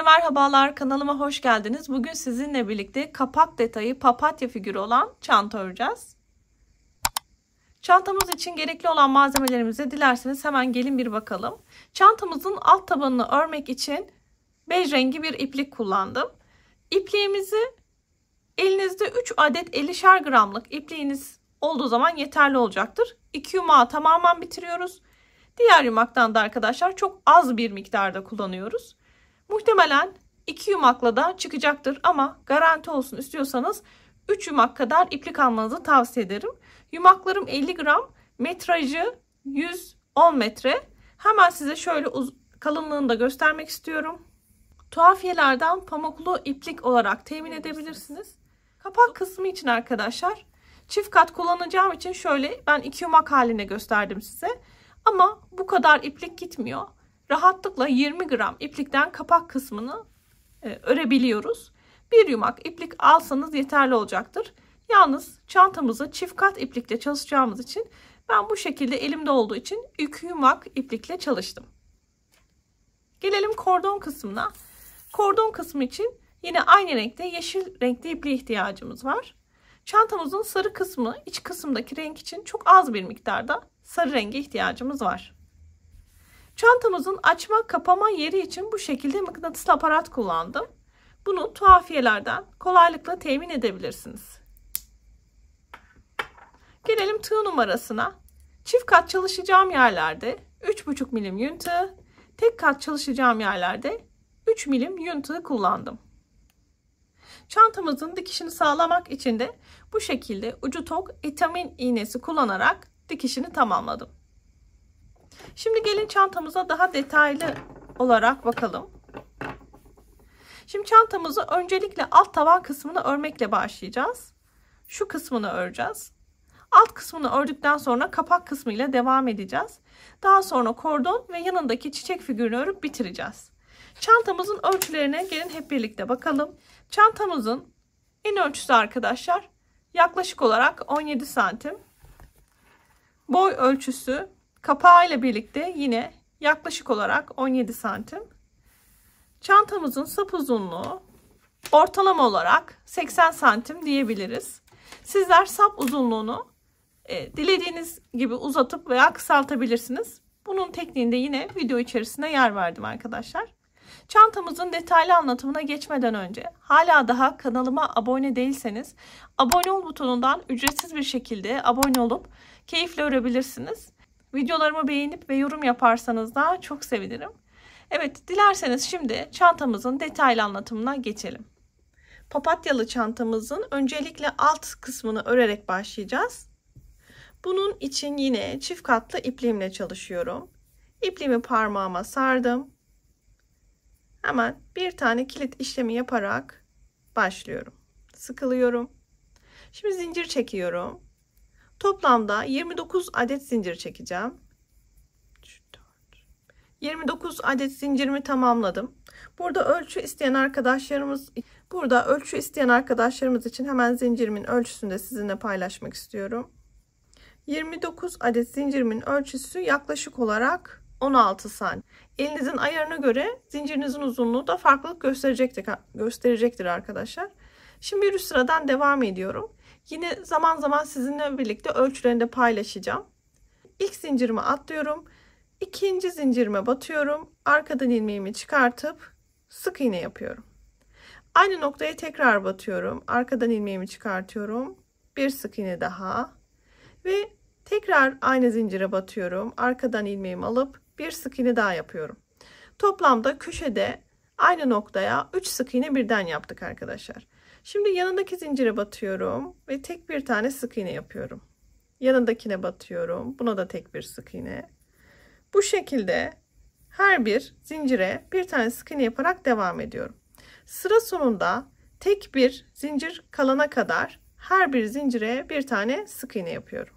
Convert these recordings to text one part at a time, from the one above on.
Herkese merhabalar, kanalıma hoş geldiniz. Bugün sizinle birlikte kapak detayı papatya figürü olan çanta öreceğiz. Çantamız için gerekli olan malzemelerimize dilerseniz hemen gelin bir bakalım. Çantamızın alt tabanını örmek için bej rengi bir iplik kullandım. İpliğimizi elinizde 3 adet 50'şer gramlık ipliğiniz olduğu zaman yeterli olacaktır. 2 yumağı tamamen bitiriyoruz. Diğer yumaktan da arkadaşlar çok az bir miktarda kullanıyoruz. Muhtemelen 2 yumakla da çıkacaktır ama garanti olsun istiyorsanız 3 yumak kadar iplik almanızı tavsiye ederim. Yumaklarım 50 gram, metrajı 110 metre. Hemen size şöyle kalınlığını da göstermek istiyorum. Tuhafiyelerden pamuklu iplik olarak temin edebilirsiniz. Kapak kısmı için arkadaşlar çift kat kullanacağım için şöyle ben 2 yumak haline gösterdim size. Ama bu kadar iplik gitmiyor. Rahatlıkla 20 gram iplikten kapak kısmını örebiliyoruz. Bir yumak iplik alsanız yeterli olacaktır. Yalnız çantamızı çift kat iplikle çalışacağımız için ben bu şekilde elimde olduğu için 2 yumak iplikle çalıştım. Gelelim kordon kısmına. Kordon kısmı için yine aynı renkte yeşil renkli ipliğe ihtiyacımız var. Çantamızın sarı kısmı iç kısımdaki renk için çok az bir miktarda sarı renge ihtiyacımız var. Çantamızın açma kapama yeri için bu şekilde mıknatıslı aparat kullandım. Bunu tuhafiyelerden kolaylıkla temin edebilirsiniz. Gelelim tığ numarasına. Çift kat çalışacağım yerlerde 3,5 milim yün tığı, tek kat çalışacağım yerlerde 3 milim yün tığı kullandım. Çantamızın dikişini sağlamak için de bu şekilde ucu tok etamin iğnesi kullanarak dikişini tamamladım. Şimdi gelin çantamıza daha detaylı olarak bakalım. Şimdi çantamızı öncelikle alt taban kısmını örmekle başlayacağız. Şu kısmını öreceğiz. Alt kısmını ördükten sonra kapak kısmıyla devam edeceğiz. Daha sonra kordon ve yanındaki çiçek figürünü örüp bitireceğiz. Çantamızın ölçülerine gelin hep birlikte bakalım. Çantamızın en ölçüsü arkadaşlar yaklaşık olarak 17 santim. Boy ölçüsü kapağı ile birlikte yine yaklaşık olarak 17 santim. Çantamızın sap uzunluğu ortalama olarak 80 santim diyebiliriz. Sizler sap uzunluğunu dilediğiniz gibi uzatıp veya kısaltabilirsiniz. Bunun tekniğinde yine video içerisinde yer verdim arkadaşlar. Çantamızın detaylı anlatımına geçmeden önce hala daha kanalıma abone değilseniz abone ol butonundan ücretsiz bir şekilde abone olup keyifle örebilirsiniz. Videolarımı beğenip ve yorum yaparsanız da çok sevinirim. Evet, dilerseniz şimdi çantamızın detaylı anlatımına geçelim. Papatyalı çantamızın öncelikle alt kısmını örerek başlayacağız. Bunun için yine çift katlı ipliğimle çalışıyorum. İpliğimi parmağıma sardım. Hemen bir tane kilit işlemi yaparak başlıyorum. Sıkılıyorum. Şimdi zincir çekiyorum. Toplamda 29 adet zincir çekeceğim. 29 adet zincirimi tamamladım. Burada ölçü isteyen arkadaşlarımız için hemen zincirimin ölçüsünü de sizinle paylaşmak istiyorum. 29 adet zincirimin ölçüsü yaklaşık olarak 16 santim. Elinizin ayarına göre zincirinizin uzunluğu da farklılık gösterecektir arkadaşlar. Şimdi bir üst sıradan devam ediyorum. Yine zaman zaman sizinle birlikte ölçülerini de paylaşacağım. İlk zincirimi atlıyorum. İkinci zincirime batıyorum. Arkadan ilmeğimi çıkartıp sık iğne yapıyorum. Aynı noktaya tekrar batıyorum. Arkadan ilmeğimi çıkartıyorum. Bir sık iğne daha. Ve tekrar aynı zincire batıyorum. Arkadan ilmeğimi alıp bir sık iğne daha yapıyorum. Toplamda köşede aynı noktaya 3 sık iğne birden yaptık arkadaşlar. Şimdi yanındaki zincire batıyorum ve tek bir tane sık iğne yapıyorum. Yanındakine batıyorum. Buna da tek bir sık iğne. Bu şekilde her bir zincire bir tane sık iğne yaparak devam ediyorum. Sıra sonunda tek bir zincir kalana kadar her bir zincire bir tane sık iğne yapıyorum.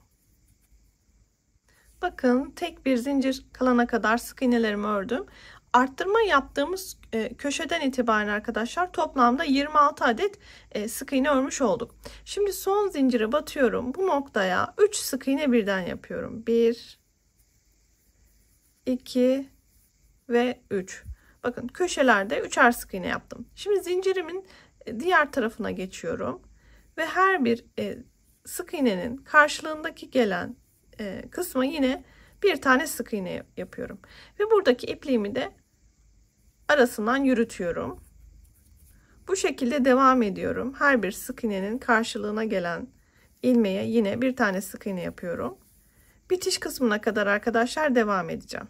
Bakın tek bir zincir kalana kadar sık iğnelerimi ördüm. Arttırma yaptığımız köşeden itibaren arkadaşlar toplamda 26 adet sık iğne örmüş olduk. Şimdi son zincire batıyorum. Bu noktaya 3 sık iğne birden yapıyorum. 1, 2 ve 3. Bakın köşelerde 3'er sık iğne yaptım. Şimdi zincirimin diğer tarafına geçiyorum. Ve her bir sık iğnenin karşılığındaki gelen kısma yine bir tane sık iğne yapıyorum. Ve buradaki ipliğimi de arasından yürütüyorum. Bu şekilde devam ediyorum. Her bir sık iğnenin karşılığına gelen ilmeğe yine bir tane sık iğne yapıyorum. Bitiş kısmına kadar arkadaşlar devam edeceğim.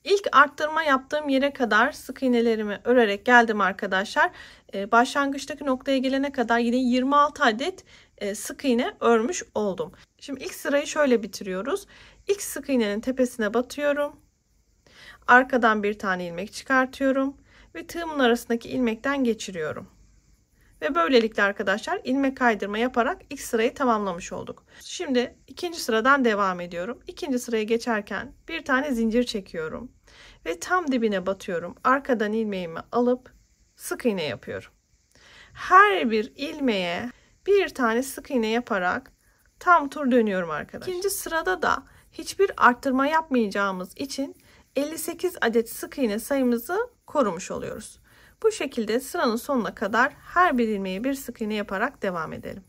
İlk arttırma yaptığım yere kadar sık iğnelerimi örerek geldim arkadaşlar. Başlangıçtaki noktaya gelene kadar yine 26 adet sık iğne örmüş oldum. Şimdi ilk sırayı şöyle bitiriyoruz. İlk sık iğnenin tepesine batıyorum. Arkadan bir tane ilmek çıkartıyorum ve tığımın arasındaki ilmekten geçiriyorum. Ve böylelikle arkadaşlar ilmek kaydırma yaparak ilk sırayı tamamlamış olduk. Şimdi ikinci sıradan devam ediyorum. İkinci sıraya geçerken bir tane zincir çekiyorum. Ve tam dibine batıyorum. Arkadan ilmeğimi alıp sık iğne yapıyorum. Her bir ilmeğe bir tane sık iğne yaparak tam tur dönüyorum arkadaşlar. İkinci sırada da hiçbir arttırma yapmayacağımız için 58 adet sık iğne sayımızı korumuş oluyoruz. Bu şekilde sıranın sonuna kadar her bir ilmeğe bir sık iğne yaparak devam edelim.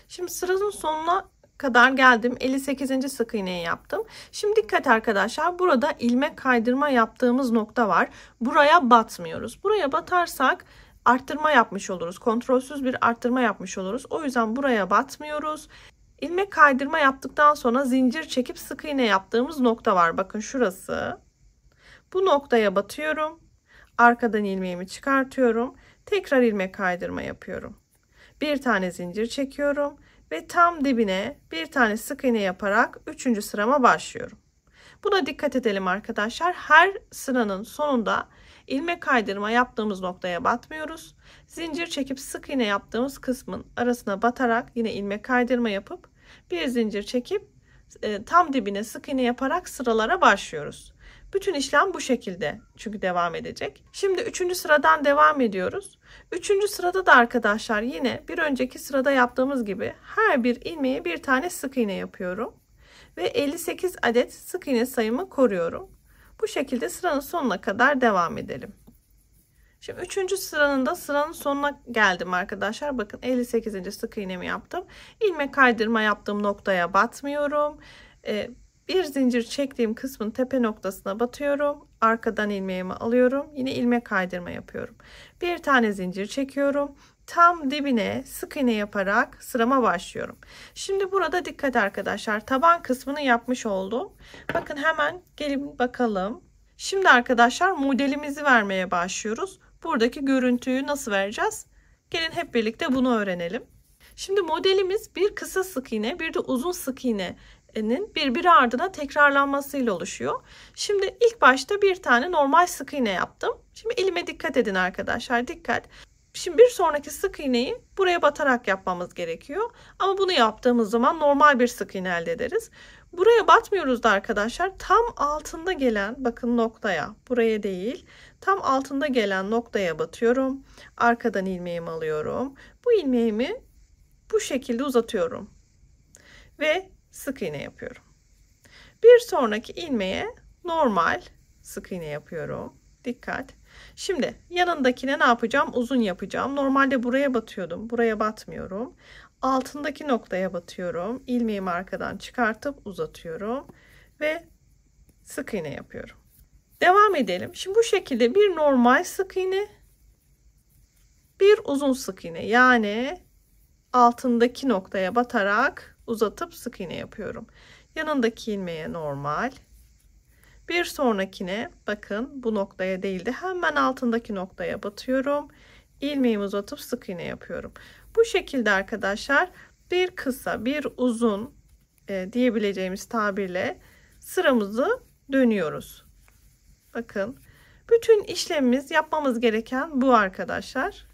Şimdi sıranın sonuna kadar geldim. 58. sık iğneyi yaptım. Şimdi dikkat arkadaşlar, burada ilmek kaydırma yaptığımız nokta var. Buraya batmıyoruz. Buraya batarsak arttırma yapmış oluruz. Kontrolsüz bir arttırma yapmış oluruz. O yüzden buraya batmıyoruz. İlmek kaydırma yaptıktan sonra zincir çekip sık iğne yaptığımız nokta var. Bakın şurası. Bu noktaya batıyorum. Arkadan ilmeğimi çıkartıyorum. Tekrar ilmek kaydırma yapıyorum. Bir tane zincir çekiyorum ve tam dibine bir tane sık iğne yaparak 3. sırama başlıyorum. Buna dikkat edelim arkadaşlar. Her sıranın sonunda ilmek kaydırma yaptığımız noktaya batmıyoruz. Zincir çekip sık iğne yaptığımız kısmın arasına batarak yine ilmek kaydırma yapıp bir zincir çekip tam dibine sık iğne yaparak sıralara başlıyoruz. Bütün işlem bu şekilde çünkü devam edecek. Şimdi 3. sıradan devam ediyoruz. 3. sırada da arkadaşlar yine bir önceki sırada yaptığımız gibi her bir ilmeğe bir tane sık iğne yapıyorum. Ve 58 adet sık iğne sayımı koruyorum. Bu şekilde sıranın sonuna kadar devam edelim. Şimdi 3. sıranın sonuna geldim arkadaşlar. Bakın 58. sık iğnemi yaptım. İlmek kaydırma yaptığım noktaya batmıyorum. Bir zincir çektiğim kısmın tepe noktasına batıyorum. Arkadan ilmeğimi alıyorum. Yine ilmek kaydırma yapıyorum. Bir tane zincir çekiyorum. Tam dibine sık iğne yaparak sırama başlıyorum. Şimdi burada dikkat arkadaşlar. Taban kısmını yapmış oldum. Bakın hemen gelin bakalım. Şimdi arkadaşlar modelimizi vermeye başlıyoruz. Buradaki görüntüyü nasıl vereceğiz? Gelin hep birlikte bunu öğrenelim. Şimdi modelimiz bir kısa sık iğne, bir de uzun sık iğnenin birbiri ardına tekrarlanmasıyla oluşuyor. Şimdi ilk başta bir tane normal sık iğne yaptım. Şimdi elime dikkat edin arkadaşlar, dikkat. Şimdi bir sonraki sık iğneyi buraya batarak yapmamız gerekiyor. Ama bunu yaptığımız zaman normal bir sık iğne elde ederiz. Buraya batmıyoruz da arkadaşlar. Tam altında gelen bakın noktaya, buraya değil, tam altında gelen noktaya batıyorum. Arkadan ilmeğimi alıyorum. Bu ilmeğimi bu şekilde uzatıyorum. Ve sık iğne yapıyorum. Bir sonraki ilmeğe normal sık iğne yapıyorum. Dikkat. Şimdi yanındakine ne yapacağım? Uzun yapacağım. Normalde buraya batıyordum. Buraya batmıyorum. Altındaki noktaya batıyorum. İlmeğimi arkadan çıkartıp uzatıyorum. Ve sık iğne yapıyorum. Devam edelim. Şimdi bu şekilde bir normal sık iğne, bir uzun sık iğne. Yani altındaki noktaya batarak uzatıp sık iğne yapıyorum. Yanındaki ilmeğe normal. Bir sonrakine bakın bu noktaya değil de hemen altındaki noktaya batıyorum. İlmeğimi uzatıp sık iğne yapıyorum. Bu şekilde arkadaşlar bir kısa bir uzun diyebileceğimiz tabirle sıramızı dönüyoruz. Bakın bütün işlemimiz, yapmamız gereken bu arkadaşlar.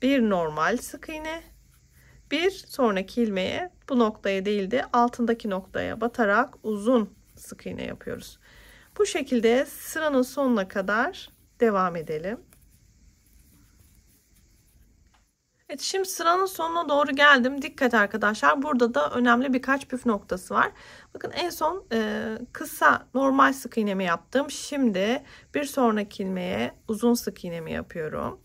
Bir normal sık iğne, bir sonraki ilmeğe bu noktaya değil de altındaki noktaya batarak uzun sık iğne yapıyoruz. Bu şekilde sıranın sonuna kadar devam edelim. Evet, şimdi sıranın sonuna doğru geldim. Dikkat arkadaşlar. Burada da önemli birkaç püf noktası var. Bakın en son kısa normal sık iğnemi yaptım. Şimdi bir sonraki ilmeğe uzun sık iğnemi yapıyorum.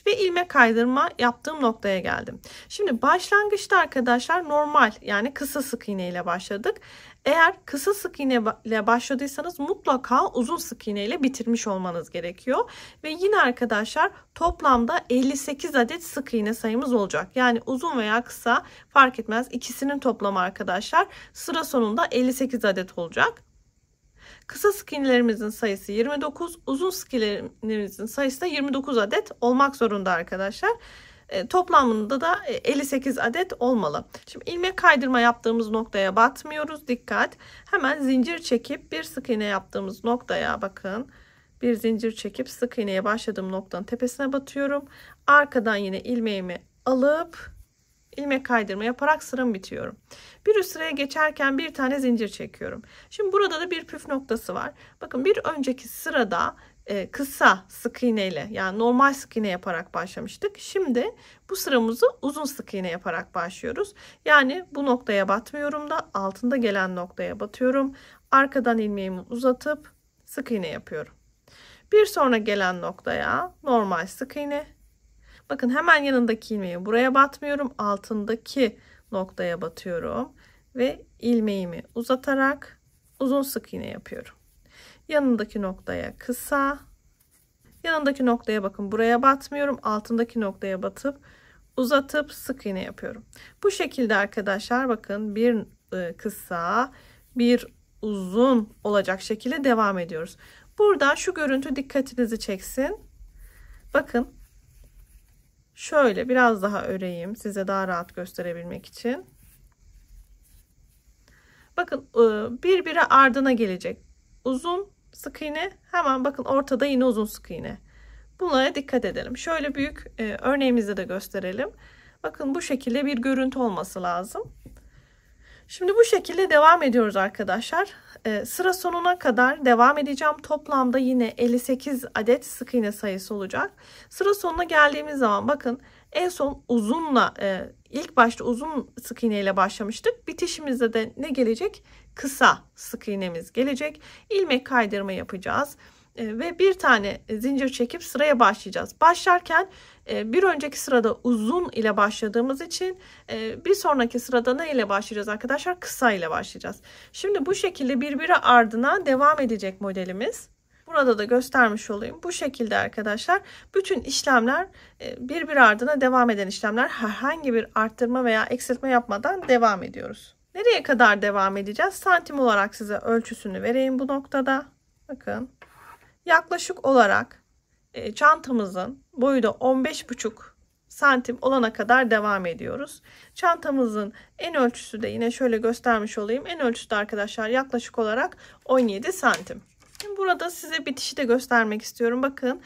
Ve ilmek kaydırma yaptığım noktaya geldim. Şimdi başlangıçta arkadaşlar normal yani kısa sık iğne ile başladık. Eğer kısa sık iğne ile başladıysanız mutlaka uzun sık iğne ile bitirmiş olmanız gerekiyor. Ve yine arkadaşlar toplamda 58 adet sık iğne sayımız olacak. Yani uzun veya kısa fark etmez. İkisinin toplamı arkadaşlar sıra sonunda 58 adet olacak. Kısa sık iğnelerimizin sayısı 29, uzun sık iğnelerimizin sayısı da 29 adet olmak zorunda arkadaşlar. Toplamında da 58 adet olmalı. Şimdi ilmek kaydırma yaptığımız noktaya batmıyoruz. Dikkat. Hemen zincir çekip bir sık iğne yaptığımız noktaya bakın. Bir zincir çekip sık iğneye başladığım noktanın tepesine batıyorum. Arkadan yine ilmeğimi alıp ilmek kaydırma yaparak sıramı bitiriyorum. Bir üst sıraya geçerken bir tane zincir çekiyorum. Şimdi burada da bir püf noktası var. Bakın bir önceki sırada kısa sık iğne ile yani normal sık iğne yaparak başlamıştık. Şimdi bu sıramızı uzun sık iğne yaparak başlıyoruz. Yani bu noktaya batmıyorum da altında gelen noktaya batıyorum. Arkadan ilmeğimi uzatıp sık iğne yapıyorum. Bir sonra gelen noktaya normal sık iğne. Bakın hemen yanındaki ilmeği buraya batmıyorum. Altındaki noktaya batıyorum. Ve ilmeğimi uzatarak uzun sık iğne yapıyorum. Yanındaki noktaya kısa. Yanındaki noktaya bakın buraya batmıyorum. Altındaki noktaya batıp uzatıp sık iğne yapıyorum. Bu şekilde arkadaşlar bakın bir kısa bir uzun olacak şekilde devam ediyoruz. Burada şu görüntü dikkatinizi çeksin. Bakın. Şöyle biraz daha öreyim size daha rahat gösterebilmek için. Bakın birbiri ardına gelecek. Uzun sık iğne hemen bakın ortada yine uzun sık iğne. Bunlara dikkat edelim. Şöyle büyük örneğimizde de gösterelim. Bakın bu şekilde bir görüntü olması lazım. Şimdi bu şekilde devam ediyoruz arkadaşlar. Sıra sonuna kadar devam edeceğim. Toplamda yine 58 adet sık iğne sayısı olacak. Sıra sonuna geldiğimiz zaman bakın en son uzunla ilk başta uzun sık iğne ile başlamıştık. Bitişimizde de ne gelecek? Kısa sık iğnemiz gelecek. İlmek kaydırma yapacağız. Ve bir tane zincir çekip sıraya başlayacağız. Başlarken bir önceki sırada uzun ile başladığımız için bir sonraki sırada ne ile başlayacağız arkadaşlar? Kısa ile başlayacağız. Şimdi bu şekilde birbiri ardına devam edecek modelimiz. Burada da göstermiş olayım. Bu şekilde arkadaşlar bütün işlemler birbiri ardına devam eden işlemler, herhangi bir arttırma veya eksiltme yapmadan devam ediyoruz. Nereye kadar devam edeceğiz? Santim olarak size ölçüsünü vereyim bu noktada. Bakın. Yaklaşık olarak çantamızın boyu da 15,5 santim olana kadar devam ediyoruz. Çantamızın en ölçüsü de yine şöyle göstermiş olayım. En ölçüsü de arkadaşlar yaklaşık olarak 17 santim. Şimdi burada size bitişi de göstermek istiyorum. Bakın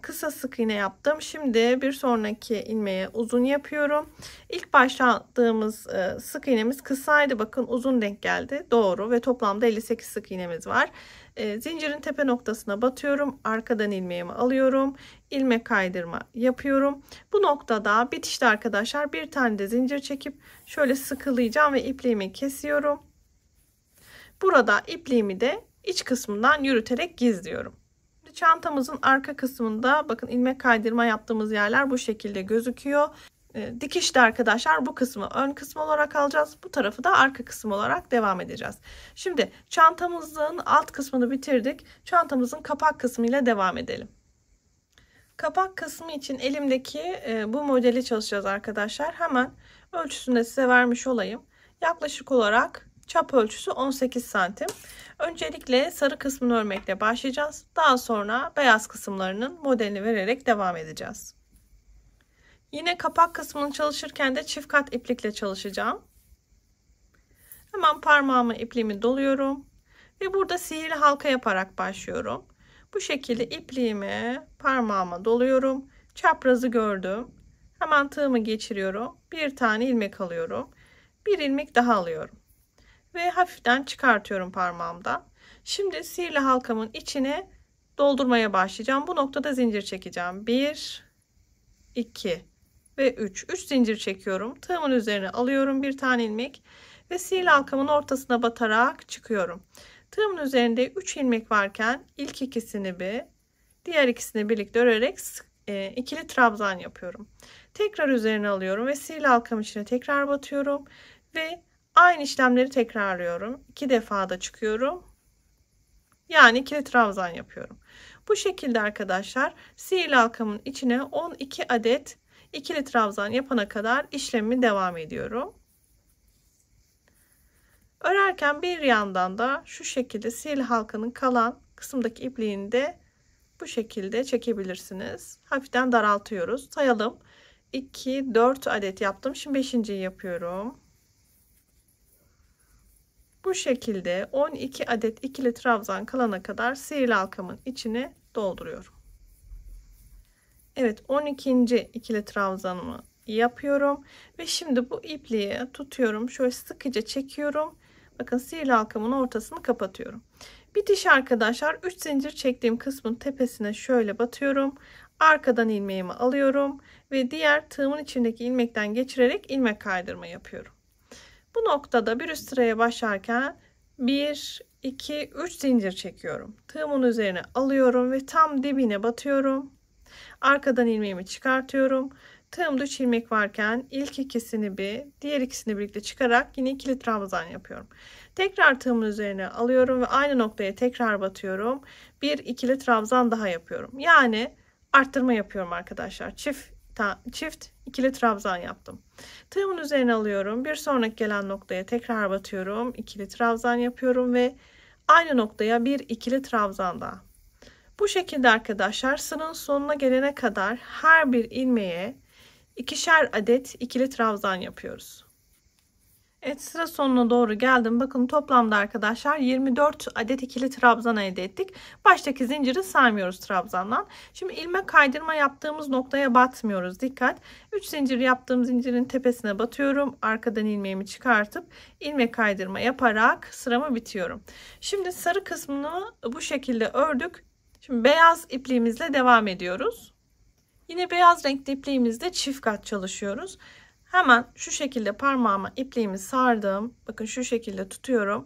kısa sık iğne yaptım. Şimdi bir sonraki ilmeğe uzun yapıyorum. İlk başladığımız sık iğnemiz kısaydı. Bakın uzun denk geldi. Doğru ve toplamda 58 sık iğnemiz var. Zincirin tepe noktasına batıyorum. Arkadan ilmeğimi alıyorum. İlmek kaydırma yapıyorum. Bu noktada bitişte arkadaşlar bir tane de zincir çekip şöyle sıkılayacağım ve ipliğimi kesiyorum. Burada ipliğimi de iç kısmından yürüterek gizliyorum. Çantamızın arka kısmında bakın ilmek kaydırma yaptığımız yerler bu şekilde gözüküyor. Dikişte arkadaşlar bu kısmı ön kısmı olarak alacağız. Bu tarafı da arka kısmı olarak devam edeceğiz. Şimdi çantamızın alt kısmını bitirdik. Çantamızın kapak kısmı ile devam edelim. Kapak kısmı için elimdeki bu modeli çalışacağız arkadaşlar. Hemen ölçüsünü de size vermiş olayım. Yaklaşık olarak çap ölçüsü 18 santim. Öncelikle sarı kısmını örmekle başlayacağız. Daha sonra beyaz kısımlarının modelini vererek devam edeceğiz. Yine kapak kısmını çalışırken de çift kat iplikle çalışacağım. Hemen parmağımı ipliğimi doluyorum. Ve burada sihirli halka yaparak başlıyorum. Bu şekilde ipliğimi parmağıma doluyorum. Çaprazı gördüm. Hemen tığımı geçiriyorum. Bir tane ilmek alıyorum. Bir ilmek daha alıyorum. Ve hafiften çıkartıyorum parmağımdan. Şimdi sihirli halkamın içine doldurmaya başlayacağım. Bu noktada zincir çekeceğim. 1, 2, ve 3. 3 zincir çekiyorum. Tığımın üzerine alıyorum bir tane ilmek ve sihirli halkamın ortasına batarak çıkıyorum. Tığımın üzerinde 3 ilmek varken ilk ikisini bir, diğer ikisini birlikte örerek ikili trabzan yapıyorum. Tekrar üzerine alıyorum ve sihirli halkamın içine tekrar batıyorum ve aynı işlemleri tekrarlıyorum. 2 defa da çıkıyorum. Yani ikili trabzan yapıyorum. Bu şekilde arkadaşlar sihirli halkamın içine 12 adet ikili trabzan yapana kadar işlemimi devam ediyorum. Örerken bir yandan da şu şekilde sihirli halkanın kalan kısımdaki ipliğini de bu şekilde çekebilirsiniz. Hafiften daraltıyoruz. Sayalım. 2, 4 adet yaptım. Şimdi 5.'yi yapıyorum. Bu şekilde 12 adet ikili trabzan kalana kadar sihirli halkamın içine dolduruyorum. Evet, 12. ikili trabzanımı yapıyorum ve şimdi bu ipliği tutuyorum. Şöyle sıkıca çekiyorum. Bakın sihirli halkamın ortasını kapatıyorum. Bitiş arkadaşlar 3 zincir çektiğim kısmın tepesine şöyle batıyorum. Arkadan ilmeğimi alıyorum ve diğer tığımın içindeki ilmekten geçirerek ilmek kaydırma yapıyorum. Bu noktada bir üst sıraya başlarken 1, 2, 3 zincir çekiyorum. Tığımın üzerine alıyorum ve tam dibine batıyorum. Arkadan ilmeğimi çıkartıyorum. Tığımda 3 ilmek varken ilk ikisini bir, diğer ikisini birlikte çıkarak yine ikili trabzan yapıyorum. Tekrar tığımın üzerine alıyorum ve aynı noktaya tekrar batıyorum. Bir ikili trabzan daha yapıyorum. Yani arttırma yapıyorum arkadaşlar. Çift ikili trabzan yaptım. Tığımın üzerine alıyorum. Bir sonraki gelen noktaya tekrar batıyorum. İkili trabzan yapıyorum ve aynı noktaya bir ikili trabzan daha. Bu şekilde arkadaşlar sıranın sonuna gelene kadar her bir ilmeğe ikişer adet ikili trabzan yapıyoruz. Evet, sıra sonuna doğru geldim. Bakın toplamda arkadaşlar 24 adet ikili trabzan elde ettik. Baştaki zinciri saymıyoruz trabzandan. Şimdi ilmek kaydırma yaptığımız noktaya batmıyoruz. Dikkat. 3 zincir yaptığım zincirin tepesine batıyorum. Arkadan ilmeğimi çıkartıp ilmek kaydırma yaparak sıramı bitiyorum. Şimdi sarı kısmını bu şekilde ördük. Şimdi beyaz ipliğimizle devam ediyoruz. Yine beyaz renkli ipliğimizde çift kat çalışıyoruz. Hemen şu şekilde parmağıma ipliğimi sardım. Bakın şu şekilde tutuyorum.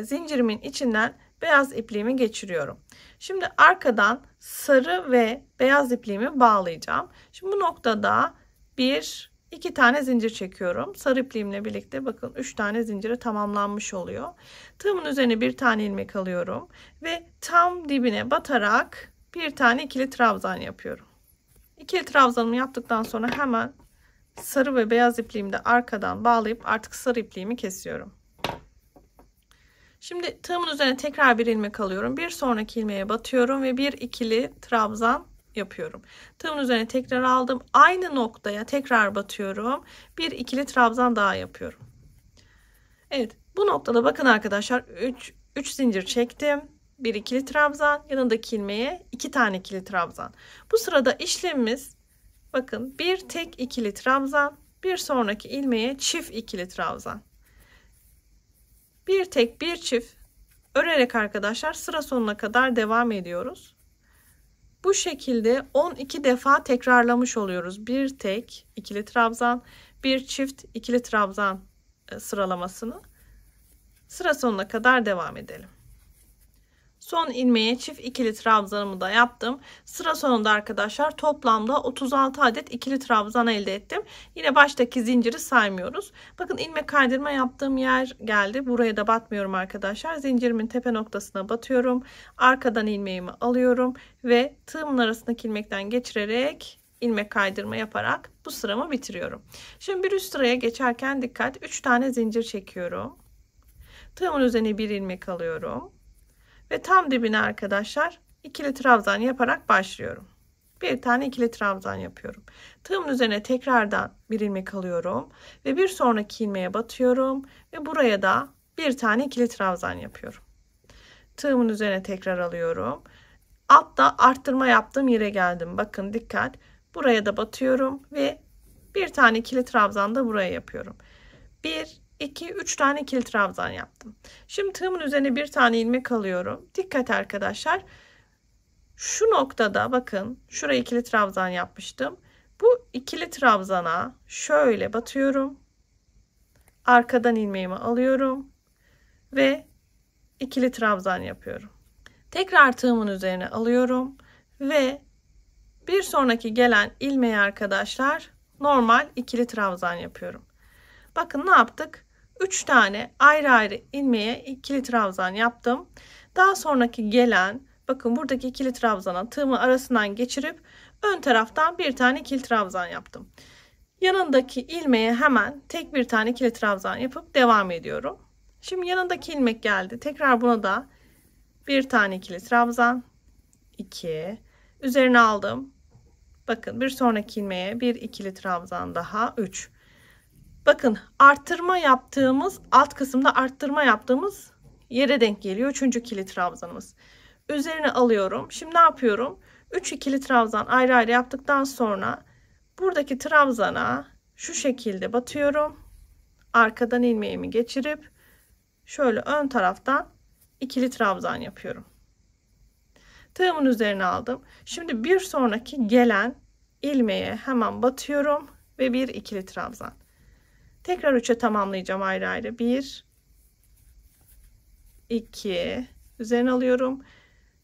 Zincirimin içinden beyaz ipliğimi geçiriyorum. Şimdi arkadan sarı ve beyaz ipliğimi bağlayacağım. Şimdi bu noktada 1, 2 tane zincir çekiyorum. Sarı ipliğimle birlikte bakın 3 tane zincire tamamlanmış oluyor. Tığımın üzerine bir tane ilmek alıyorum ve tam dibine batarak bir tane ikili trabzan yapıyorum. İkili trabzanımı yaptıktan sonra hemen sarı ve beyaz ipliğimi de arkadan bağlayıp artık sarı ipliğimi kesiyorum. Şimdi tığımın üzerine tekrar bir ilmek alıyorum. Bir sonraki ilmeğe batıyorum ve bir ikili trabzan yapıyorum. Tığımın üzerine tekrar aldım. Aynı noktaya tekrar batıyorum. Bir ikili trabzan daha yapıyorum. Evet, bu noktada bakın arkadaşlar 3 zincir çektim. Bir ikili trabzan, yanındaki ilmeğe 2 tane ikili trabzan. Bu sırada işlemimiz bakın bir tek ikili trabzan, bir sonraki ilmeğe çift ikili trabzan. Bir tek bir çift örerek arkadaşlar sıra sonuna kadar devam ediyoruz. Bu şekilde 12 defa tekrarlamış oluyoruz. Bir tek ikili trabzan, bir çift ikili trabzan sıralamasını. Sıra sonuna kadar devam edelim. Son ilmeğe çift ikili trabzanımı da yaptım. Sıra sonunda arkadaşlar toplamda 36 adet ikili trabzan elde ettim. Yine baştaki zinciri saymıyoruz. Bakın ilmek kaydırma yaptığım yer geldi. Buraya da batmıyorum arkadaşlar. Zincirimin tepe noktasına batıyorum. Arkadan ilmeğimi alıyorum ve tığımın arasındaki ilmekten geçirerek ilmek kaydırma yaparak bu sıramı bitiriyorum. Şimdi bir üst sıraya geçerken dikkat. 3 tane zincir çekiyorum. Tığımın üzerine bir ilmek alıyorum. Ve tam dibine arkadaşlar ikili trabzan yaparak başlıyorum. Bir tane ikili trabzan yapıyorum. Tığımın üzerine tekrardan bir ilmek alıyorum. Ve bir sonraki ilmeğe batıyorum. Ve buraya da bir tane ikili trabzan yapıyorum. Tığımın üzerine tekrar alıyorum. Altta arttırma yaptığım yere geldim. Bakın dikkat. Buraya da batıyorum. Ve bir tane ikili trabzan da buraya yapıyorum. 1, 2, 3 tane ikili trabzan yaptım. Şimdi tığımın üzerine bir tane ilmek alıyorum. Dikkat arkadaşlar. Şu noktada bakın şuraya ikili trabzan yapmıştım. Bu ikili trabzana şöyle batıyorum. Arkadan ilmeğimi alıyorum ve ikili trabzan yapıyorum. Tekrar tığımın üzerine alıyorum ve bir sonraki gelen ilmeği arkadaşlar normal ikili trabzan yapıyorum. Bakın ne yaptık? 3 tane ayrı ayrı ilmeğe ikili trabzan yaptım. Daha sonraki gelen, bakın buradaki ikili trabzana tığımı arasından geçirip ön taraftan bir tane ikili trabzan yaptım. Yanındaki ilmeğe hemen tek bir tane ikili trabzan yapıp devam ediyorum. Şimdi yanındaki ilmek geldi. Tekrar buna da bir tane ikili trabzan, 2, üzerine aldım. Bakın bir sonraki ilmeğe bir ikili trabzan daha, 3. Bakın arttırma yaptığımız, alt kısımda arttırma yaptığımız yere denk geliyor 3. ikili trabzanımız. Üzerine alıyorum. Şimdi ne yapıyorum? 3 ikili trabzan ayrı ayrı yaptıktan sonra buradaki trabzana şu şekilde batıyorum. Arkadan ilmeğimi geçirip şöyle ön taraftan ikili trabzan yapıyorum. Tığımın üzerine aldım. Şimdi bir sonraki gelen ilmeğe hemen batıyorum ve bir ikili trabzan. Tekrar 3'e tamamlayacağım ayrı ayrı. 1, 2, üzerine alıyorum.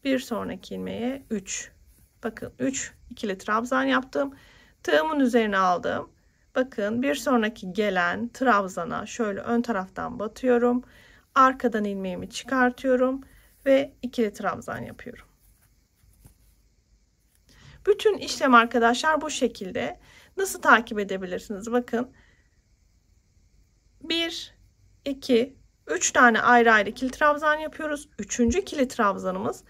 Bir sonraki ilmeğe 3. Bakın 3 ikili trabzan yaptım. Tığımın üzerine aldım. Bakın bir sonraki gelen trabzana şöyle ön taraftan batıyorum. Arkadan ilmeğimi çıkartıyorum ve ikili trabzan yapıyorum. Bütün işlem arkadaşlar bu şekilde. Nasıl takip edebilirsiniz? Bakın 1, 2, 3 tane ayrı ayrı ikili trabzan yapıyoruz. 3. ikili trabzanımız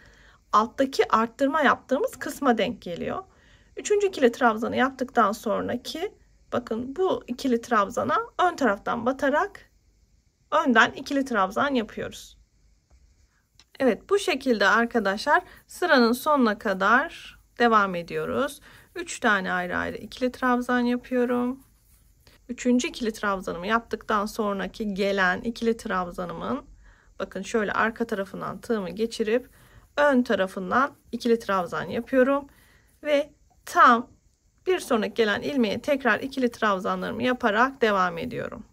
alttaki arttırma yaptığımız kısma denk geliyor. 3. ikili trabzanı yaptıktan sonraki bakın bu ikili trabzana ön taraftan batarak önden ikili trabzan yapıyoruz. Evet, bu şekilde arkadaşlar sıranın sonuna kadar devam ediyoruz. 3 tane ayrı ayrı ikili trabzan yapıyorum. 3. ikili trabzanımı yaptıktan sonraki gelen ikili trabzanımın bakın şöyle arka tarafından tığımı geçirip ön tarafından ikili trabzan yapıyorum ve tam bir sonraki gelen ilmeğe tekrar ikili trabzanlarımı yaparak devam ediyorum.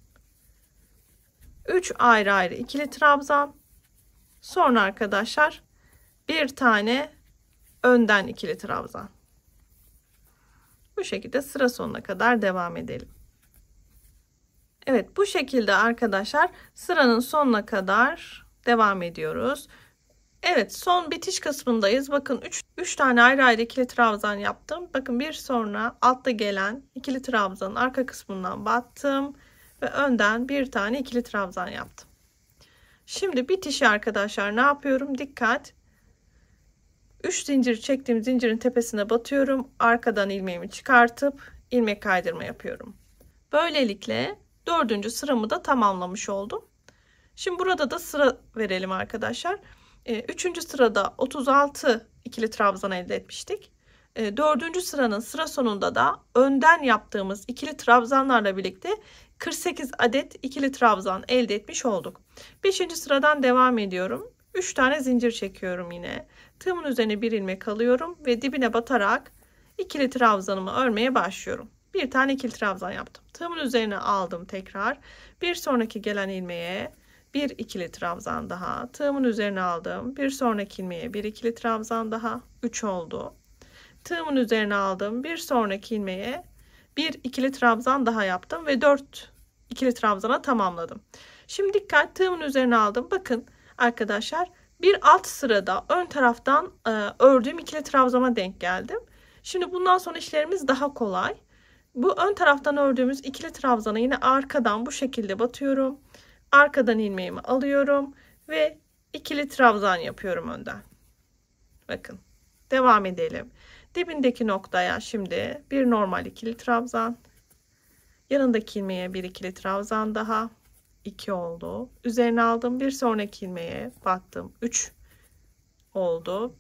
3 ayrı ayrı ikili trabzan, sonra arkadaşlar bir tane önden ikili trabzan. Bu şekilde sıra sonuna kadar devam edelim. Evet, bu şekilde arkadaşlar sıranın sonuna kadar devam ediyoruz. Evet, son bitiş kısmındayız. Bakın 3 tane ayrı ayrı ikili trabzan yaptım. Bakın bir sonra altta gelen ikili trabzanın arka kısmından battım ve önden bir tane ikili trabzan yaptım. Şimdi bitişi arkadaşlar ne yapıyorum? Dikkat. 3 zincir çektiğim zincirin tepesine batıyorum. Arkadan ilmeğimi çıkartıp ilmek kaydırma yapıyorum. Böylelikle 4. sıramı da tamamlamış oldum. Şimdi burada da sıra verelim arkadaşlar. 3. sırada 36 ikili trabzan elde etmiştik. 4. sıranın sıra sonunda da önden yaptığımız ikili trabzanlarla birlikte 48 adet ikili trabzan elde etmiş olduk. 5. sıradan devam ediyorum. 3 tane zincir çekiyorum yine. Tığımın üzerine bir ilmek alıyorum ve dibine batarak ikili trabzanımı örmeye başlıyorum. Bir tane ikili trabzan yaptım. Tığımın üzerine aldım tekrar. Bir sonraki gelen ilmeğe bir ikili trabzan daha. Tığımın üzerine aldım. Bir sonraki ilmeğe bir ikili trabzan daha. 3 oldu. Tığımın üzerine aldım. Bir sonraki ilmeğe bir ikili trabzan daha yaptım ve 4 ikili trabzana tamamladım. Şimdi dikkat, tığımın üzerine aldım. Bakın arkadaşlar bir alt sırada ön taraftan ördüğüm ikili trabzana denk geldim. Şimdi bundan sonra işlerimiz daha kolay. Bu ön taraftan ördüğümüz ikili trabzana yine arkadan bu şekilde batıyorum. Arkadan ilmeğimi alıyorum ve ikili trabzan yapıyorum önden. Bakın devam edelim. Dibindeki noktaya şimdi bir normal ikili trabzan. Yanındaki ilmeğe bir ikili trabzan daha. 2 oldu. Üzerine aldım. Bir sonraki ilmeğe battım. 3 oldu.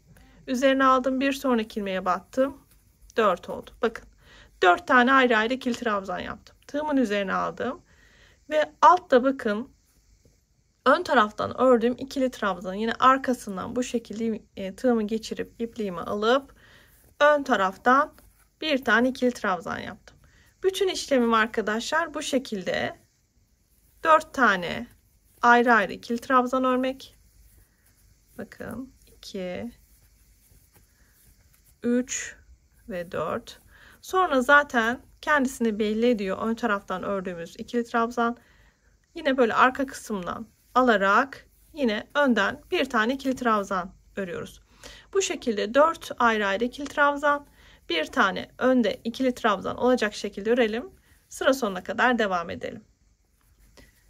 Üzerine aldım. Bir sonraki ilmeğe battım. 4 oldu. Bakın 4 tane ayrı ayrı ikili trabzan yaptım. Tığımın üzerine aldım. Ve altta bakın ön taraftan ördüğüm ikili trabzan yine arkasından bu şekilde tığımı geçirip ipliğimi alıp ön taraftan bir tane ikili trabzan yaptım. Bütün işlemim arkadaşlar bu şekilde 4 tane ayrı ayrı ikili trabzan örmek. Bakın 2, 3 ve 4. Sonra zaten kendisini belli ediyor ön taraftan ördüğümüz ikili trabzan. Yine böyle arka kısımdan alarak yine önden bir tane ikili trabzan örüyoruz. Bu şekilde 4 ayrı ayrı ikili trabzan, bir tane önde ikili trabzan olacak şekilde örelim. Sıra sonuna kadar devam edelim.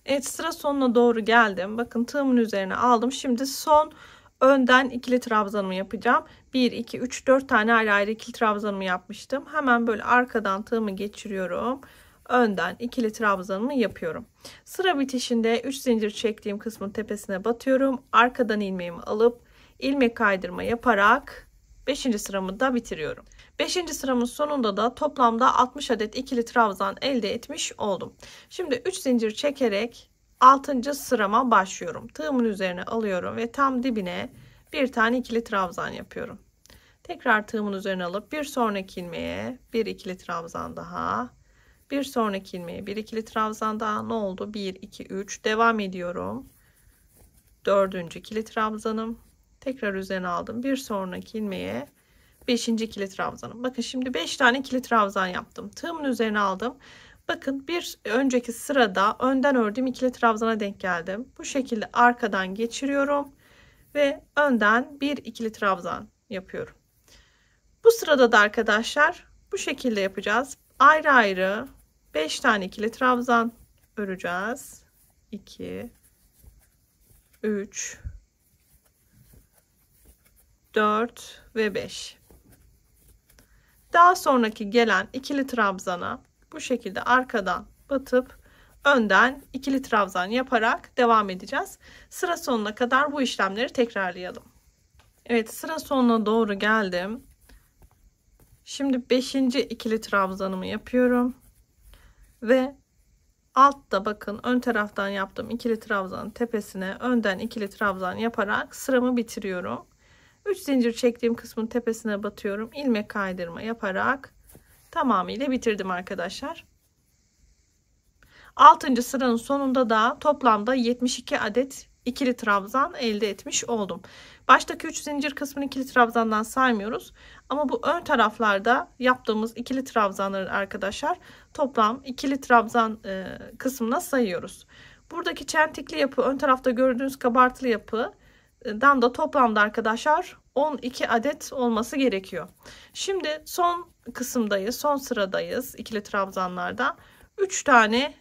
Evet, sıra sonuna doğru geldim. Bakın tığımın üzerine aldım. Şimdi son önden ikili trabzanımı yapacağım. 1, 2, 3, 4 tane ayrı ayrı ikili trabzanımı yapmıştım. Hemen böyle arkadan tığımı geçiriyorum. Önden ikili trabzanımı yapıyorum. Sıra bitişinde 3 zincir çektiğim kısmın tepesine batıyorum. Arkadan ilmeğimi alıp ilmek kaydırma yaparak 5. sıramı da bitiriyorum. 5. sıramın sonunda da toplamda 60 adet ikili trabzan elde etmiş oldum. Şimdi 3 zincir çekerek 6. sırama başlıyorum. Tığımın üzerine alıyorum ve tam dibine bir tane ikili trabzan yapıyorum. Tekrar tığımın üzerine alıp bir sonraki ilmeğe bir ikili trabzan daha. Bir sonraki ilmeğe bir ikili trabzan daha. Ne oldu? 1, 2, 3. Devam ediyorum. 4. ikili trabzanım. Tekrar üzerine aldım. Bir sonraki ilmeğe 5. ikili trabzanım. Bakın şimdi 5 tane ikili trabzan yaptım. Tığımın üzerine aldım. Bakın bir önceki sırada önden ördüğüm ikili trabzana denk geldim. Bu şekilde arkadan geçiriyorum ve önden bir ikili trabzan yapıyorum. Bu sırada da arkadaşlar bu şekilde yapacağız. Ayrı ayrı 5 tane ikili trabzan öreceğiz. 2, 3, 4 ve 5. Daha sonraki gelen ikili trabzana bu şekilde arkadan batıp önden ikili trabzan yaparak devam edeceğiz. Sıra sonuna kadar bu işlemleri tekrarlayalım. Evet, sıra sonuna doğru geldim. Şimdi 5. ikili trabzanımı yapıyorum. Ve altta bakın ön taraftan yaptığım ikili trabzanın tepesine önden ikili trabzan yaparak sıramı bitiriyorum. 3 zincir çektiğim kısmın tepesine batıyorum. İlmek kaydırma yaparak tamamıyla bitirdim arkadaşlar. 6. sıranın sonunda da toplamda 72 adet ikili trabzan elde etmiş oldum. Baştaki 3 zincir kısmını ikili trabzandan saymıyoruz. Ama bu ön taraflarda yaptığımız ikili trabzanları arkadaşlar toplam ikili trabzan kısmına sayıyoruz. Buradaki çentikli yapı, ön tarafta gördüğünüz kabartılı yapıdan da toplamda arkadaşlar 12 adet olması gerekiyor. Şimdi son kısımdayız, son sıradayız ikili trabzanlarda. 3 tane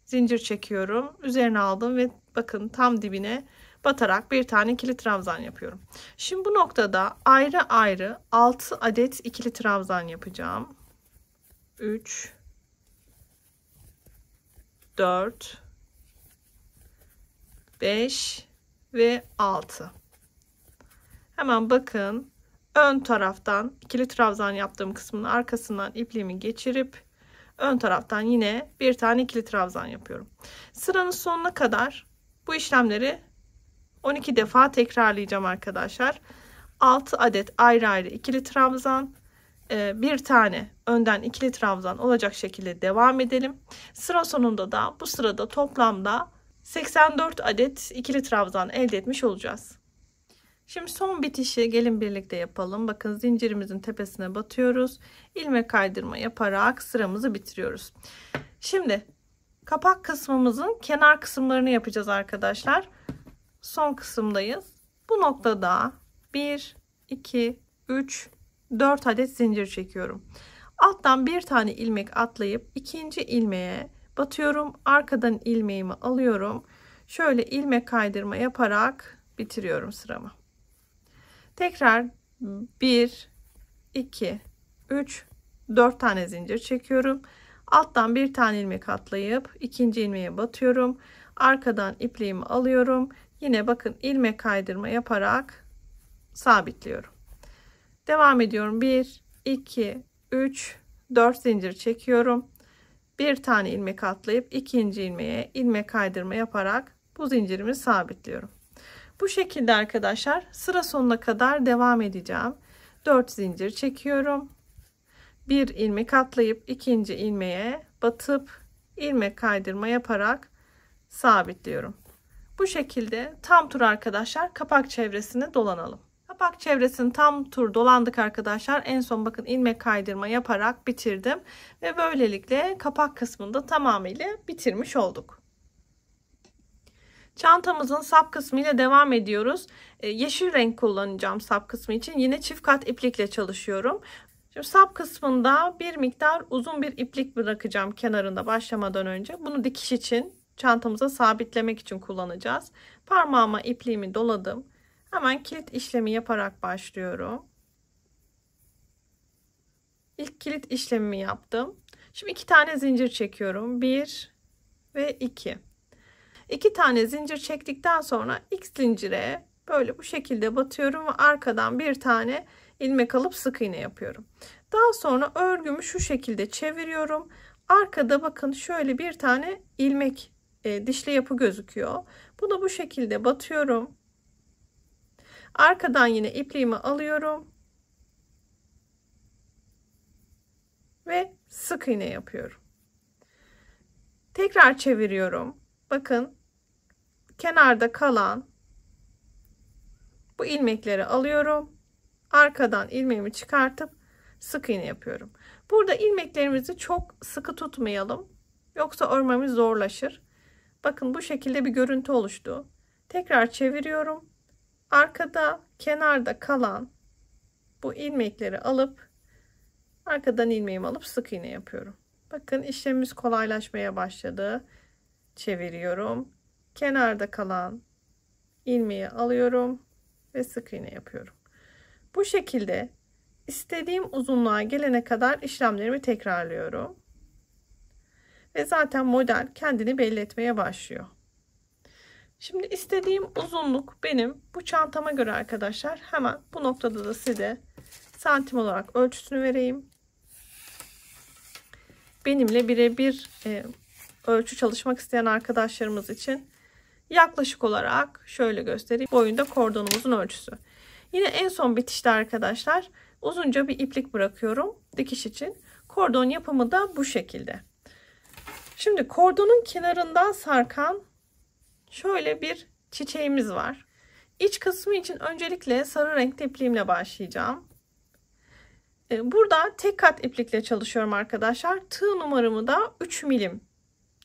zincir çekiyorum. Üzerine aldım ve bakın tam dibine batarak bir tane ikili trabzan yapıyorum. Şimdi bu noktada ayrı ayrı 6 adet ikili trabzan yapacağım. 3, 4, 5 ve 6. Hemen bakın ön taraftan ikili trabzan yaptığım kısmın arkasından ipliğimi geçirip ön taraftan yine bir tane ikili trabzan yapıyorum. Sıranın sonuna kadar bu işlemleri 12 defa tekrarlayacağım arkadaşlar. 6 adet ayrı ayrı ikili trabzan, bir tane önden ikili trabzan olacak şekilde devam edelim. Sıra sonunda da bu sırada toplamda 84 adet ikili trabzan elde etmiş olacağız. Şimdi son bitişi gelin birlikte yapalım. Bakın zincirimizin tepesine batıyoruz. İlmek kaydırma yaparak sıramızı bitiriyoruz. Şimdi kapak kısmımızın kenar kısımlarını yapacağız arkadaşlar. Son kısımdayız. Bu noktada 1, 2, 3, 4 adet zincir çekiyorum. Alttan bir tane ilmek atlayıp ikinci ilmeğe batıyorum. Arkadan ilmeğimi alıyorum. Şöyle ilmek kaydırma yaparak bitiriyorum sıramı. Tekrar 1, 2, 3, 4 tane zincir çekiyorum. Alttan bir tane ilmek atlayıp ikinci ilmeğe batıyorum. Arkadan ipliğimi alıyorum. Yine bakın ilmek kaydırma yaparak sabitliyorum. Devam ediyorum. 1, 2, 3, 4 zincir çekiyorum. Bir tane ilmek atlayıp ikinci ilmeğe ilmek kaydırma yaparak bu zincirimi sabitliyorum. Bu şekilde arkadaşlar sıra sonuna kadar devam edeceğim. 4 zincir çekiyorum. bir ilmek atlayıp ikinci ilmeğe batıp ilmek kaydırma yaparak sabitliyorum. Bu şekilde tam tur arkadaşlar kapak çevresini dolanalım. Kapak çevresini tam tur dolandık arkadaşlar. En son bakın ilmek kaydırma yaparak bitirdim. Ve böylelikle kapak kısmını da tamamıyla bitirmiş olduk. Çantamızın sap kısmı ile devam ediyoruz. Yeşil renk kullanacağım sap kısmı için. Yine çift kat iplikle çalışıyorum. Şimdi sap kısmında bir miktar uzun bir iplik bırakacağım kenarında başlamadan önce. Bunu dikiş için, çantamıza sabitlemek için kullanacağız. Parmağıma ipliğimi doladım. Hemen kilit işlemi yaparak başlıyorum. İlk kilit işlemimi yaptım. Şimdi 2 tane zincir çekiyorum. 1 ve 2. 2 tane zincir çektikten sonra ilk zincire böyle bu şekilde batıyorum ve arkadan bir tane ilmek alıp sık iğne yapıyorum. Daha sonra örgümü şu şekilde çeviriyorum. Arkada bakın şöyle bir tane ilmek dişli yapı gözüküyor. Bunu bu şekilde batıyorum. Arkadan yine ipliğimi alıyorum. Ve sık iğne yapıyorum. Tekrar çeviriyorum. Bakın kenarda kalan bu ilmekleri alıyorum. Arkadan ilmeğimi çıkartıp sık iğne yapıyorum. Burada ilmeklerimizi çok sıkı tutmayalım. Yoksa örmemiz zorlaşır. Bakın bu şekilde bir görüntü oluştu. Tekrar çeviriyorum. Arkada kenarda kalan bu ilmekleri alıp arkadan ilmeğimi alıp sık iğne yapıyorum. Bakın işlemimiz kolaylaşmaya başladı. Çeviriyorum. Kenarda kalan ilmeği alıyorum ve sık iğne yapıyorum. Bu şekilde istediğim uzunluğa gelene kadar işlemlerimi tekrarlıyorum. Ve zaten model kendini belli etmeye başlıyor. Şimdi istediğim uzunluk benim bu çantama göre arkadaşlar. Hemen bu noktada da size santim olarak ölçüsünü vereyim. Benimle birebir ölçü çalışmak isteyen arkadaşlarımız için yaklaşık olarak şöyle göstereyim. Boyunda kordonumuzun ölçüsü. Yine en son bitişte arkadaşlar uzunca bir iplik bırakıyorum dikiş için. Kordon yapımı da bu şekilde. Şimdi kordonun kenarından sarkan şöyle bir çiçeğimiz var. İç kısmı için öncelikle sarı renkli ipliğimle başlayacağım. Burada tek kat iplikle çalışıyorum arkadaşlar. Tığ numaramı da 3 milim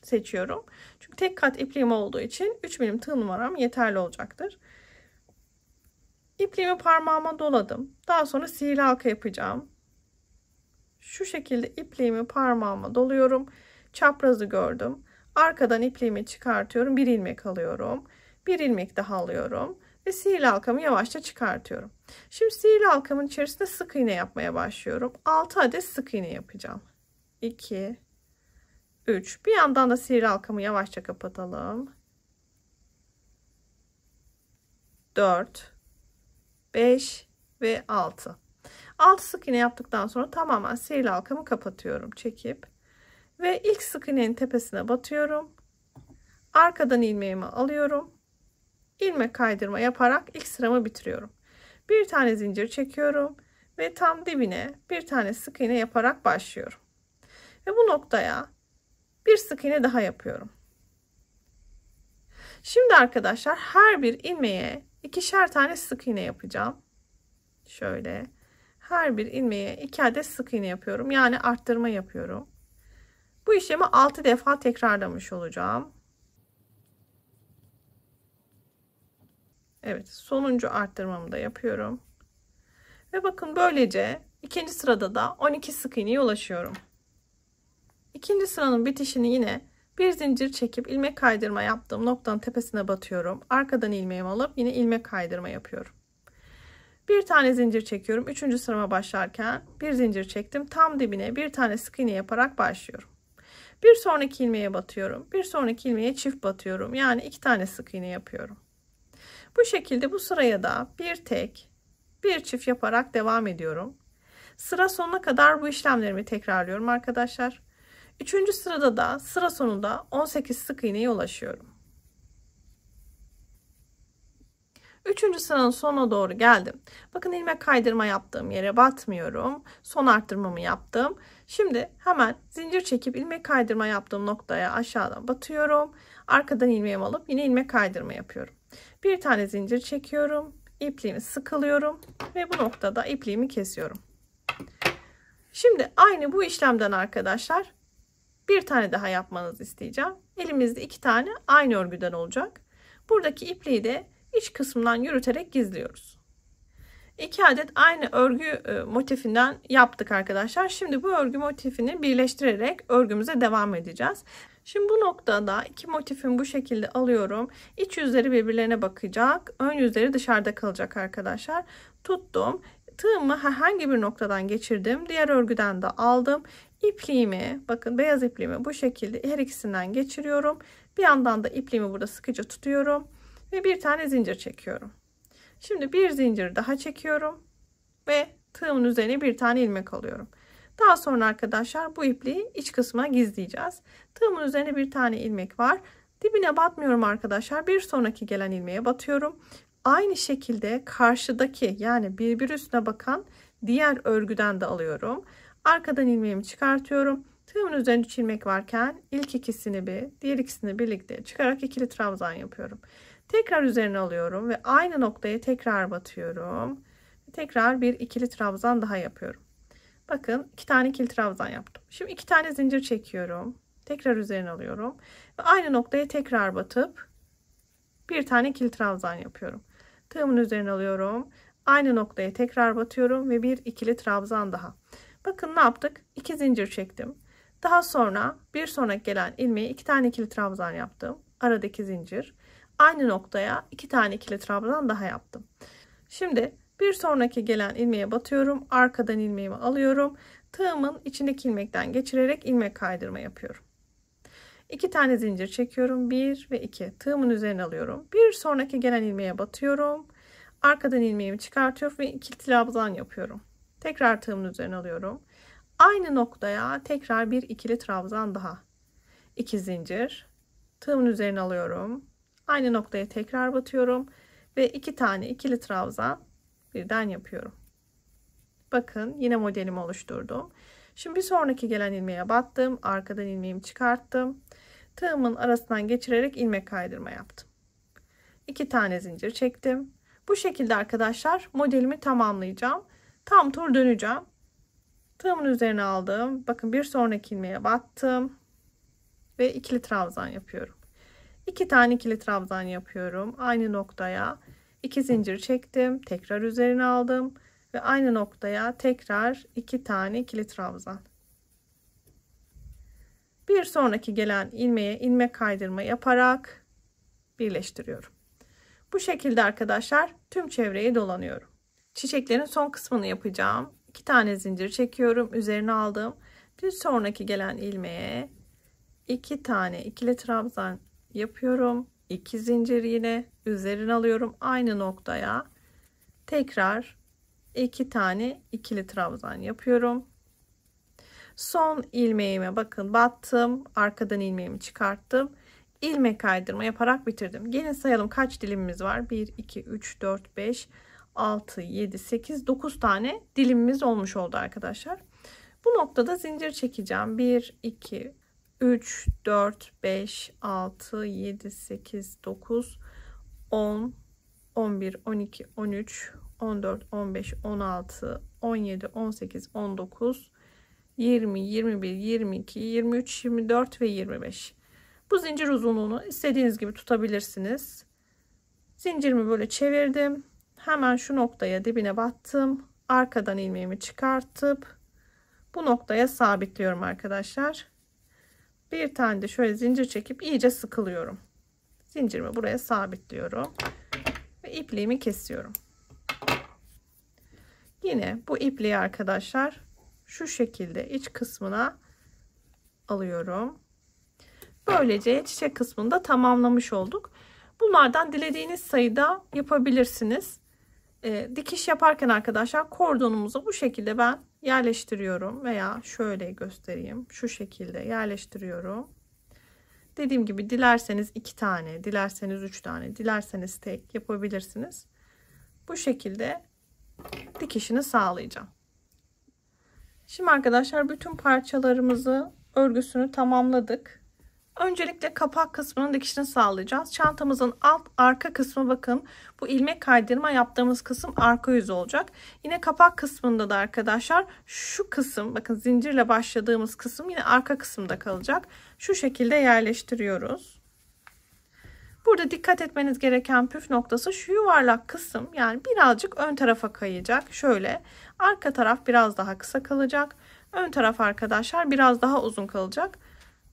seçiyorum. Çünkü tek kat ipliğim olduğu için 3 milim tığ numaram yeterli olacaktır. İpliğimi parmağıma doladım. Daha sonra sihirli halka yapacağım. Şu şekilde ipliğimi parmağıma doluyorum. Çaprazı gördüm. Arkadan ipliğimi çıkartıyorum. Bir ilmek alıyorum. Bir ilmek daha alıyorum. Ve sihirli halkamı yavaşça çıkartıyorum. Şimdi sihirli halkamın içerisinde sık iğne yapmaya başlıyorum. 6 adet sık iğne yapacağım. 2, 3. Bir yandan da sihirli halkamı yavaşça kapatalım. 4, 5 ve 6. 6 sık iğne yaptıktan sonra tamamen sihirli halkamı kapatıyorum. Çekip ve ilk sık iğnenin tepesine batıyorum. Arkadan ilmeğimi alıyorum. İlmek kaydırma yaparak ilk sıramı bitiriyorum. Bir tane zincir çekiyorum ve tam dibine bir tane sık iğne yaparak başlıyorum. Ve bu noktaya bir sık iğne daha yapıyorum. Şimdi arkadaşlar her bir ilmeğe ikişer tane sık iğne yapacağım. Şöyle her bir ilmeğe 2 adet sık iğne yapıyorum. Yani arttırma yapıyorum. Bu işlemi 6 defa tekrarlamış olacağım. Evet, sonuncu arttırmamı da yapıyorum. Ve bakın böylece ikinci sırada da 12 sık iğneye ulaşıyorum. İkinci sıranın bitişini yine bir zincir çekip ilmek kaydırma yaptığım noktanın tepesine batıyorum. Arkadan ilmeğimi alıp yine ilmek kaydırma yapıyorum. Bir tane zincir çekiyorum. Üçüncü sırama başlarken bir zincir çektim. Tam dibine bir tane sık iğne yaparak başlıyorum. Bir sonraki ilmeğe batıyorum. Bir sonraki ilmeğe çift batıyorum. Yani 2 tane sık iğne yapıyorum. Bu şekilde bu sıraya da bir tek, bir çift yaparak devam ediyorum. Sıra sonuna kadar bu işlemlerimi tekrarlıyorum arkadaşlar. Üçüncü sırada da sıra sonunda 18 sık iğneye ulaşıyorum. Üçüncü sıranın sonuna doğru geldim. Bakın ilmek kaydırma yaptığım yere batmıyorum. Son arttırmamı yaptım. Şimdi hemen zincir çekip ilmek kaydırma yaptığım noktaya aşağıdan batıyorum. Arkadan ilmeğimi alıp yine ilmek kaydırma yapıyorum. Bir tane zincir çekiyorum. İpliğimi sıkılıyorum ve bu noktada ipliğimi kesiyorum. Şimdi aynı bu işlemden arkadaşlar bir tane daha yapmanızı isteyeceğim. Elimizde 2 tane aynı örgüden olacak. Buradaki ipliği de iç kısmından yürüterek gizliyoruz. 2 adet aynı örgü motifinden yaptık arkadaşlar. Şimdi bu örgü motifini birleştirerek örgümüze devam edeceğiz. Şimdi bu noktada iki motifimi bu şekilde alıyorum. İç yüzleri birbirlerine bakacak. Ön yüzleri dışarıda kalacak arkadaşlar. Tuttum. Tığımı herhangi bir noktadan geçirdim. Diğer örgüden de aldım. İpliğimi, bakın beyaz ipliğimi bu şekilde her ikisinden geçiriyorum. Bir yandan da ipliğimi burada sıkıca tutuyorum. Ve bir tane zincir çekiyorum. Şimdi bir zincir daha çekiyorum. Ve tığımın üzerine bir tane ilmek alıyorum. Daha sonra arkadaşlar bu ipliği iç kısmına gizleyeceğiz. Tığımın üzerine bir tane ilmek var. Dibine batmıyorum arkadaşlar. Bir sonraki gelen ilmeğe batıyorum. Aynı şekilde karşıdaki yani birbiri üstüne bakan diğer örgüden de alıyorum. Arkadan ilmeğimi çıkartıyorum. Tığımın üzerinde 3 ilmek varken ilk ikisini diğer ikisini birlikte çıkarak ikili trabzan yapıyorum. Tekrar üzerine alıyorum ve aynı noktaya tekrar batıyorum. Tekrar bir ikili trabzan daha yapıyorum. Bakın 2 tane ikili trabzan yaptım. Şimdi 2 tane zincir çekiyorum. Tekrar üzerine alıyorum. Ve aynı noktaya tekrar batıp bir tane ikili trabzan yapıyorum. Tığımın üzerine alıyorum. Aynı noktaya tekrar batıyorum ve bir ikili trabzan daha. Bakın ne yaptık? 2 zincir çektim. Daha sonra bir sonraki gelen ilmeği 2 tane ikili trabzan yaptım. Aradaki zincir. Aynı noktaya 2 tane ikili trabzan daha yaptım. Şimdi bir sonraki gelen ilmeğe batıyorum. Arkadan ilmeğimi alıyorum. Tığımın içindeki ilmekten geçirerek ilmek kaydırma yapıyorum. 2 tane zincir çekiyorum. 1 ve 2. Tığımın üzerine alıyorum. Bir sonraki gelen ilmeğe batıyorum. Arkadan ilmeğimi çıkartıyorum ve ikili trabzan yapıyorum. Tekrar tığımın üzerine alıyorum. Aynı noktaya tekrar bir ikili trabzan daha. 2 zincir. Tığımın üzerine alıyorum. Aynı noktaya tekrar batıyorum ve 2 tane ikili trabzan birden yapıyorum. Bakın yine modelimi oluşturdum. Şimdi bir sonraki gelen ilmeğe battım. Arkadan ilmeğimi çıkarttım. Tığımın arasından geçirerek ilmek kaydırma yaptım. 2 tane zincir çektim. Bu şekilde arkadaşlar modelimi tamamlayacağım. Tam tur döneceğim. Tığımın üzerine aldım. Bakın bir sonraki ilmeğe battım. Ve ikili trabzan yapıyorum. 2 tane ikili trabzan yapıyorum. Aynı noktaya 2 zincir çektim. Tekrar üzerine aldım. Ve aynı noktaya tekrar 2 tane ikili trabzan. Bir sonraki gelen ilmeğe ilmek kaydırma yaparak birleştiriyorum. Bu şekilde arkadaşlar tüm çevreyi dolanıyorum. Çiçeklerin son kısmını yapacağım. 2 tane zincir çekiyorum. Üzerine aldım. Bir sonraki gelen ilmeğe 2 tane ikili trabzan yapıyorum. 2 zincir yine üzerine alıyorum. Aynı noktaya tekrar 2 tane ikili trabzan yapıyorum. Son ilmeğime bakın battım. Arkadan ilmeğimi çıkarttım. İlmek kaydırma yaparak bitirdim. Gelin sayalım kaç dilimimiz var. 1, 2, 3, 4, 5, 6, 7, 8, 9 tane dilimimiz olmuş oldu arkadaşlar. Bu noktada zincir çekeceğim. 1, 2, 3, 4, 5, 6, 7, 8, 9, 10, 11, 12, 13, 14, 15, 16, 17, 18, 19, 20, 21, 22, 23, 24 ve 25. Bu zincir uzunluğunu istediğiniz gibi tutabilirsiniz. Zincirimi böyle çevirdim. Hemen şu noktaya dibine battım. Arkadan ilmeğimi çıkartıp bu noktaya sabitliyorum arkadaşlar. Bir tane de şöyle zincir çekip iyice sıkılıyorum. Zincirimi buraya sabitliyorum. Ve ipliğimi kesiyorum. Yine bu ipliği arkadaşlar şu şekilde iç kısmına alıyorum. Böylece çiçek kısmını da tamamlamış olduk. Bunlardan dilediğiniz sayıda yapabilirsiniz. Dikiş yaparken arkadaşlar kordonumuzu bu şekilde ben yerleştiriyorum veya şöyle göstereyim. Şu şekilde yerleştiriyorum. Dediğim gibi dilerseniz 2 tane, dilerseniz 3 tane, dilerseniz tek yapabilirsiniz. Bu şekilde dikişini sağlayacağım. Şimdi arkadaşlar bütün parçalarımızı, örgüsünü tamamladık. Öncelikle kapak kısmının dikişini sağlayacağız. Çantamızın arka kısmı, bakın bu ilmek kaydırma yaptığımız kısım arka yüzü olacak. Yine kapak kısmında da arkadaşlar şu kısım, bakın zincirle başladığımız kısım yine arka kısımda kalacak. Şu şekilde yerleştiriyoruz. Burada dikkat etmeniz gereken püf noktası şu yuvarlak kısım, yani birazcık ön tarafa kayacak. Şöyle arka taraf biraz daha kısa kalacak. Ön taraf arkadaşlar biraz daha uzun kalacak.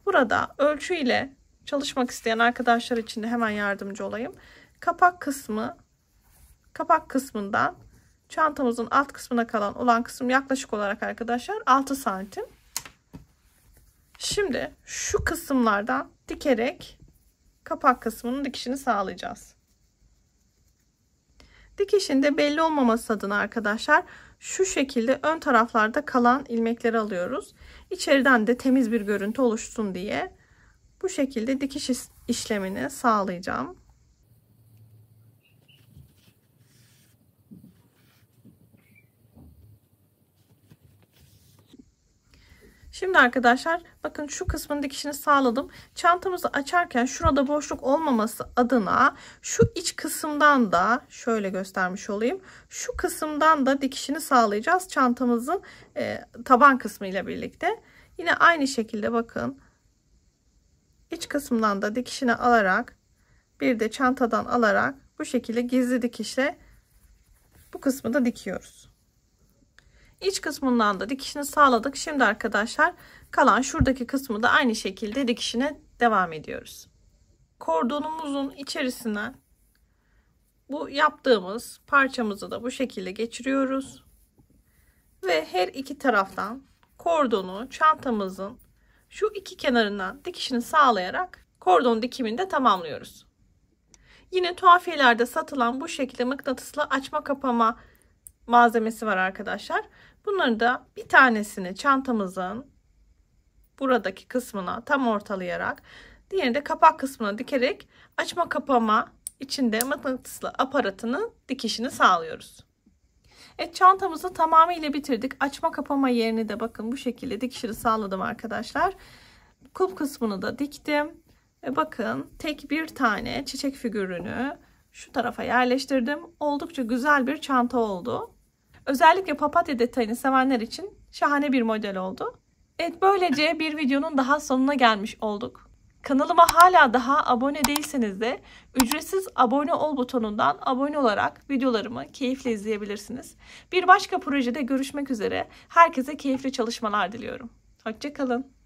Burada ölçü ile çalışmak isteyen arkadaşlar için de hemen yardımcı olayım. Kapak kısmından çantamızın alt kısmına kalan olan kısım yaklaşık olarak arkadaşlar 6 santim. Şimdi şu kısımlardan dikerek kapak kısmının dikişini sağlayacağız. Dikişinde belli olmaması adına arkadaşlar şu şekilde ön taraflarda kalan ilmekleri alıyoruz. İçeriden de temiz bir görüntü oluşsun diye bu şekilde dikiş işlemini sağlayacağım. Şimdi arkadaşlar bakın şu kısmın dikişini sağladım. Çantamızı açarken şurada boşluk olmaması adına şu iç kısımdan da şöyle göstermiş olayım. Şu kısımdan da dikişini sağlayacağız çantamızın taban kısmı ile birlikte. Yine aynı şekilde bakın iç kısımdan da dikişini alarak bir de çantadan alarak bu şekilde gizli dikişle bu kısmı da dikiyoruz. İç kısmından da dikişini sağladık. Şimdi arkadaşlar kalan şuradaki kısmı da aynı şekilde dikişine devam ediyoruz. Kordonumuzun içerisinden bu yaptığımız parçamızı da bu şekilde geçiriyoruz. Ve her iki taraftan kordonu çantamızın şu iki kenarından dikişini sağlayarak kordon dikimini de tamamlıyoruz. Yine tuhafiyelerde satılan bu şekilde mıknatıslı açma kapama malzemesi var arkadaşlar. Bunları da bir tanesini çantamızın buradaki kısmına tam ortalayarak, diğerini de kapak kısmına dikerek açma kapama içinde mıknatıslı aparatının dikişini sağlıyoruz. Evet, çantamızı tamamıyla bitirdik. Açma kapama yerini de bakın bu şekilde dikişini sağladım arkadaşlar. Kulp kısmını da diktim. Ve bakın tek bir tane çiçek figürünü şu tarafa yerleştirdim. Oldukça güzel bir çanta oldu. Özellikle papatya detayını sevenler için şahane bir model oldu. Evet, böylece bir videonun daha sonuna gelmiş olduk. Kanalıma hala daha abone değilseniz de ücretsiz abone ol butonundan abone olarak videolarımı keyifle izleyebilirsiniz. Bir başka projede görüşmek üzere. Herkese keyifli çalışmalar diliyorum. Hoşça kalın.